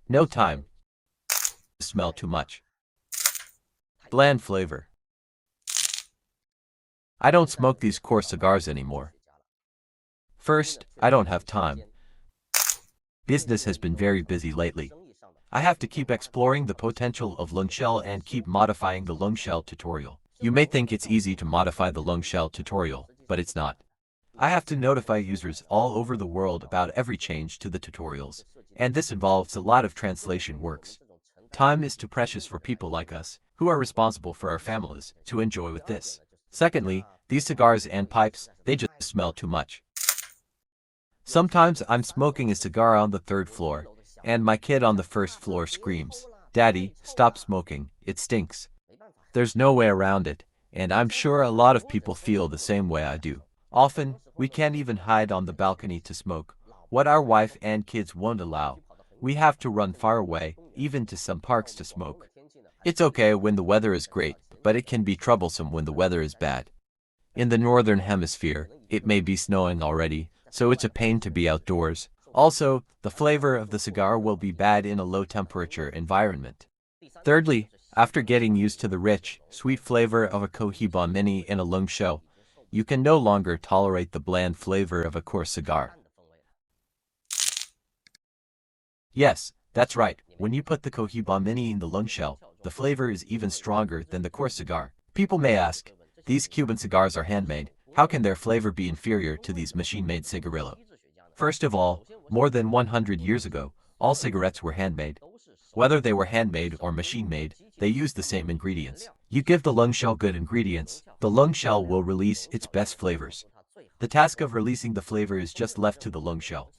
No time. Smell too much. Bland flavor. I don't smoke these coarse cigars anymore. First, I don't have time. Business has been very busy lately. I have to keep exploring the potential of Loong Shell and keep modifying the Loong Shell tutorial. You may think it's easy to modify the Loong Shell tutorial, but it's not. I have to notify users all over the world about every change to the tutorials, and this involves a lot of translation works. Time is too precious for people like us, who are responsible for our families, to enjoy with this. Secondly, these cigars and pipes, they just smell too much. Sometimes I'm smoking a cigar on the third floor, and my kid on the first floor screams, "Daddy, stop smoking, it stinks." There's no way around it, and I'm sure a lot of people feel the same way I do. Often, we can't even hide on the balcony to smoke, what our wife and kids won't allow. We have to run far away, even to some parks to smoke. It's okay when the weather is great, but it can be troublesome when the weather is bad. In the northern hemisphere, it may be snowing already, so it's a pain to be outdoors. Also, the flavor of the cigar will be bad in a low-temperature environment. Thirdly, after getting used to the rich, sweet flavor of a Cohiba Mini in a Loong Shell, you can no longer tolerate the bland flavor of a coarse cigar. Yes, that's right, when you put the Cohiba Mini in the Loong Shell, the flavor is even stronger than the coarse cigar. People may ask, these Cuban cigars are handmade, how can their flavor be inferior to these machine-made cigarillo? First of all, more than 100 years ago, all cigarettes were handmade. Whether they were handmade or machine-made, they used the same ingredients. You give the Loong Shell good ingredients, the Loong Shell will release its best flavors. The task of releasing the flavor is just left to the Loong Shell.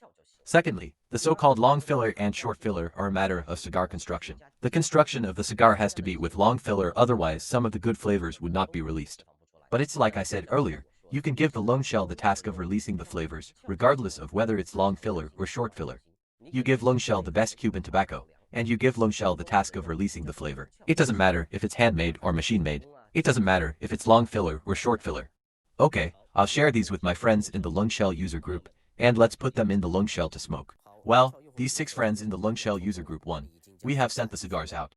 Secondly, the so-called long filler and short filler are a matter of cigar construction. The construction of the cigar has to be with long filler, otherwise some of the good flavors would not be released. But it's like I said earlier, you can give the Loong Shell the task of releasing the flavors, regardless of whether it's long filler or short filler. You give Loong Shell the best Cuban tobacco, and you give Loong Shell the task of releasing the flavor. It doesn't matter if it's handmade or machine-made. It doesn't matter if it's long filler or short filler. Okay, I'll share these with my friends in the Loong Shell user group, and let's put them in the Loong Shell to smoke. Well, these 6 friends in the Loong Shell user group 1, we have sent the cigars out.